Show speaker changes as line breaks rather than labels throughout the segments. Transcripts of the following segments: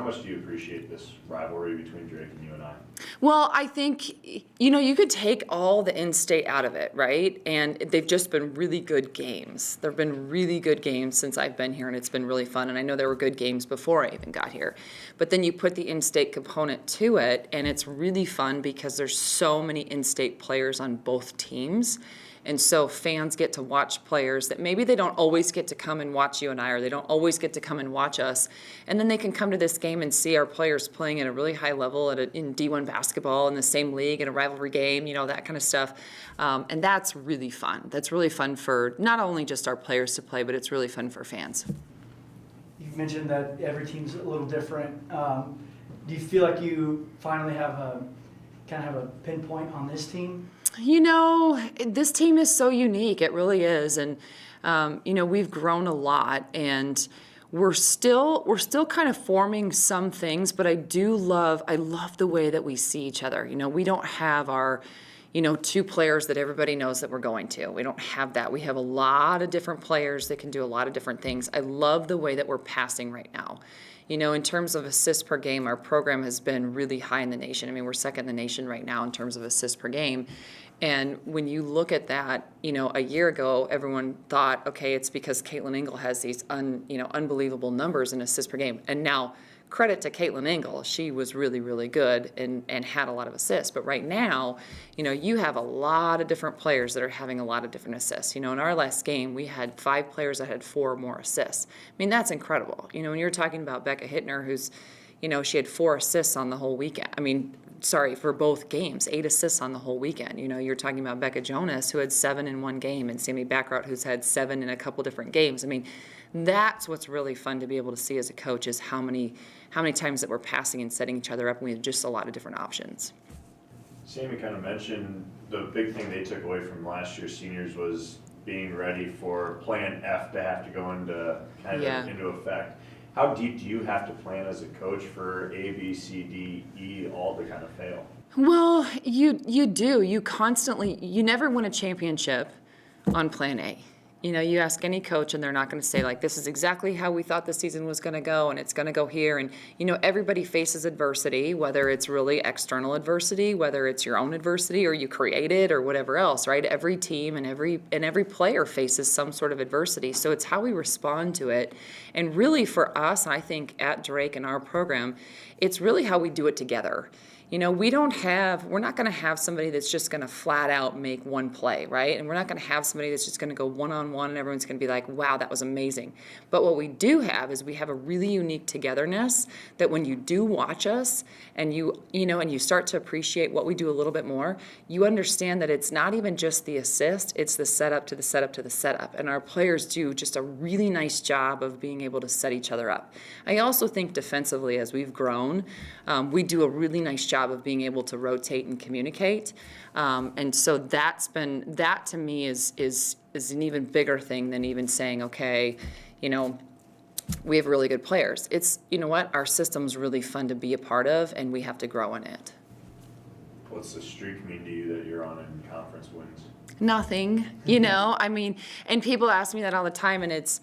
much do you appreciate this rivalry between Drake and you and I?
Well, I think, you could take all the in-state out of it, right? And they've just been really good games. There have been really good games since I've been here, and it's been really fun. And I know there were good games before I even got here. But then you put the in-state component to it, and it's really fun because there's so many in-state players on both teams. And so fans get to watch players that maybe they don't always get to come and watch you and I, or they don't always get to come and watch us. And then they can come to this game and see our players playing at a really high level in D1 basketball in the same league, in a rivalry game, that kind of stuff. And that's really fun. That's really fun for not only just our players to play, but it's really fun for fans.
You've mentioned that every team's a little different. Do you feel like you finally have a pinpoint on this team?
This team is so unique. It really is. And, we've grown a lot, and we're still kind of forming some things, but I love the way that we see each other. We don't have our, two players that everybody knows that we're going to. We don't have that. We have a lot of different players that can do a lot of different things. I love the way that we're passing right now. In terms of assists per game, our program has been really high in the nation. I mean, we're second in the nation right now in terms of assists per game. And when you look at that, a year ago, everyone thought, okay, it's because Caitlin Engel has these unbelievable numbers in assists per game. And now, credit to Caitlin Engel, she was really, really good and had a lot of assists. But right now, you have a lot of different players that are having a lot of different assists. In our last game, we had 5 players that had 4 or more assists. I mean, that's incredible. When you're talking about Becca Hittner, who's, she had 4 assists on the whole weekend. For both games, 8 assists on the whole weekend. You're talking about Becca Jonas, who had 7 in one game, and Sammy Baccarat, who's had 7 in a couple different games. That's what's really fun to be able to see as a coach, is how many times that we're passing and setting each other up, and we have just a lot of different options.
Sammy kind of mentioned the big thing they took away from last year's seniors was being ready for Plan F to have to go into into effect. How deep do you have to plan as a coach for A, B, C, D, E, all to kind of fail?
Well, you do. You never win a championship on Plan A. You ask any coach and they're not going to say, like, this is exactly how we thought the season was going to go and it's going to go here. And, everybody faces adversity, whether it's really external adversity, whether it's your own adversity or you create it or whatever else, right? Every team and every player faces some sort of adversity. So it's how we respond to it. And really for us, I think at Drake and our program, it's really how we do it together. We're not going to have somebody that's just going to flat out make one play, right? And we're not going to have somebody that's just going to go one-on-one and everyone's going to be like, wow, that was amazing. But what we do have is we have a really unique togetherness that when you do watch us and you start to appreciate what we do a little bit more, you understand that it's not even just the assist, it's the setup to the setup to the setup. And our players do just a really nice job of being able to set each other up. I also think defensively, as we've grown, we do a really nice job of being able to rotate and communicate, and so that to me is an even bigger thing than even saying, okay, we have really good players. It's, our system's really fun to be a part of, and we have to grow in it.
What's the streak mean to you that you're on in conference wins?
Nothing, and people ask me that all the time, and it's,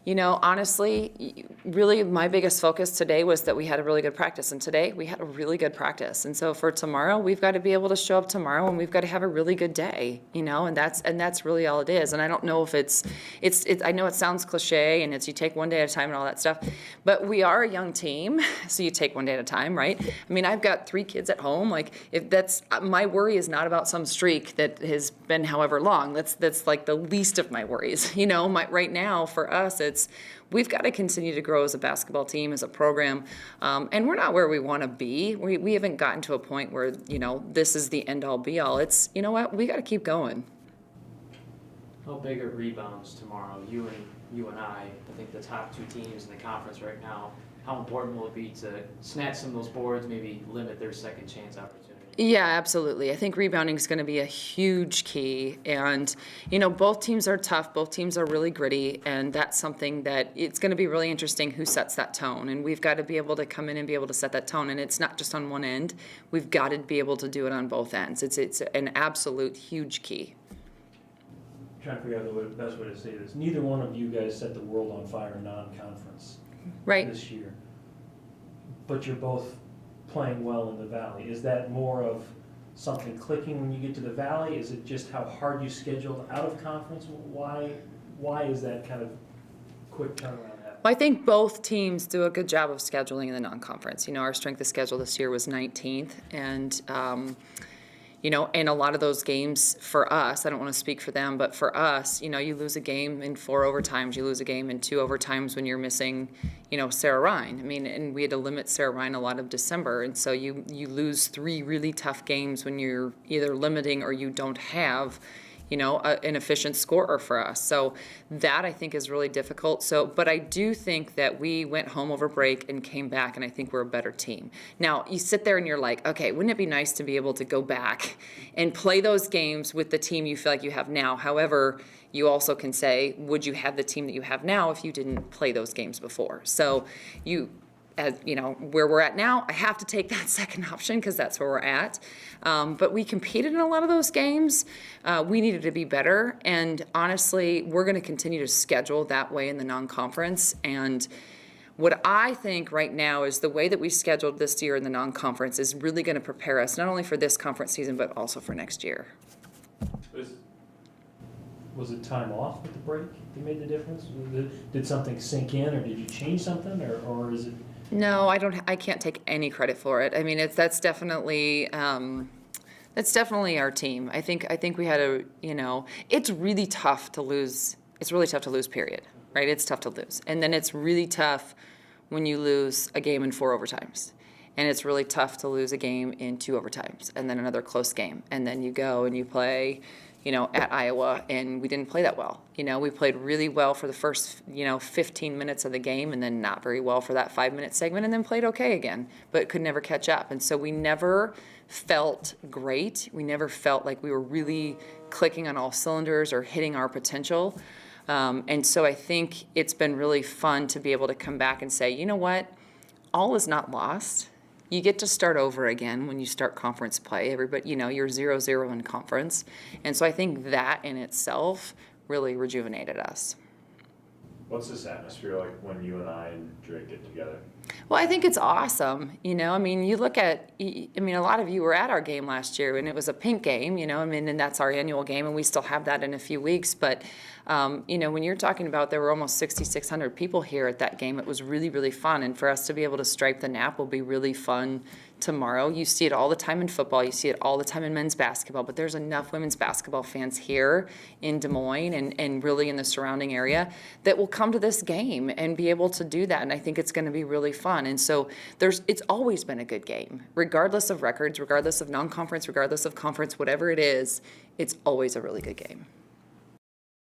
honestly, really my biggest focus today was that we had a really good practice. And today we had a really good practice. And so for tomorrow, we've got to be able to show up tomorrow and we've got to have a really good day, and that's really all it is. And I don't know if it's I know it sounds cliche and it's you take one day at a time and all that stuff, but we are a young team. So you take one day at a time, right? I've got 3 kids at home. Like, if that's, my worry is not about some streak that has been however long. That's like the least of my worries. Right now for us, we've got to continue to grow as a basketball team, as a program, and we're not where we want to be. We haven't gotten to a point where, this is the end-all, be-all. It's, we got to keep going.
How big are rebounds tomorrow? You and I think the top 2 teams in the conference right now, how important will it be to snatch some of those boards, maybe limit their second chance opportunity?
Yeah, absolutely. I think rebounding is going to be a huge key. And, both teams are tough. Both teams are really gritty. And that's something that it's going to be really interesting who sets that tone. And we've got to be able to come in and be able to set that tone. And it's not just on one end. We've got to be able to do it on both ends. It's an absolute huge key.
I'm trying to figure out the best way to say this. Neither one of you guys set the world on fire non-conference
right
this year. but you're both playing well in the Valley. Is that more of something clicking when you get to the Valley? Is it just how hard you scheduled out of conference? Why is that kind of quick turnaround happening?
Well, I think both teams do a good job of scheduling in the non-conference. You know, our strength of schedule this year was 19th, and you know, and a lot of those games for us, I don't want to speak for them, but for us, you know, you lose a game in 4 overtimes, you lose a game in 2 overtimes when you're missing, you know, Sarah Ryan. I mean, and we had to limit Sarah Ryan a lot of December, and so you lose 3 really tough games when you're either limiting or you don't have, you know, an efficient scorer for us. So that I think is really difficult. So, but I do think that we went home over break and came back, and I think we're a better team. Now, you sit there and you're like, okay, wouldn't it be nice to be able to go back and play those games with the team you feel like you have now? However, you also can say, would you have the team that you have now if you didn't play those games before? So as you know, where we're at now, I have to take that second option because that's where we're at. But we competed in a lot of those games. We needed to be better. And honestly, we're going to continue to schedule that way in the non-conference. And what I think right now is the way that we scheduled this year in the non-conference is really going to prepare us not only for this conference season, but also for next year.
Was it time off with the break that made the difference? Did something sink in, or did you change something, or is it?
No, I can't take any credit for it. I mean, that's definitely our team. I think we had it's really tough to lose. It's really tough to lose, period. Right? It's tough to lose. And then it's really tough when you lose a game in 4 overtimes. And it's really tough to lose a game in 2 overtimes and then another close game. And then you go and you play, you know, at Iowa, and we didn't play that well. You know, we played really well for the first, 15 minutes of the game, and then not very well for that 5-minute segment, and then played okay again, but could never catch up. And so we never felt great. We never felt like we were really clicking on all cylinders or hitting our potential. And so I think it's been really fun to be able to come back and say, you know what, all is not lost. You get to start over again when you start conference play. Everybody, you're 0-0 in conference. And so I think that in itself really rejuvenated us.
What's this atmosphere like when you and I and Drake get together?
Well, I think it's awesome. You look at, a lot of you were at our game last year, and it was a pink game, and that's our annual game, and we still have that in a few weeks. But, when you're talking about there were almost 6,600 people here at that game, it was really, really fun. And for us to be able to stripe the nap will be really fun tomorrow. You see it all the time in football. You see it all the time in men's basketball. But there's enough women's basketball fans here in Des Moines and really in the surrounding area that will come to this game and be able to do that. And I think it's going to be really fun. And so it's always been a good game, regardless of records, regardless of non-conference, regardless of conference, whatever it is, it's always a really good game.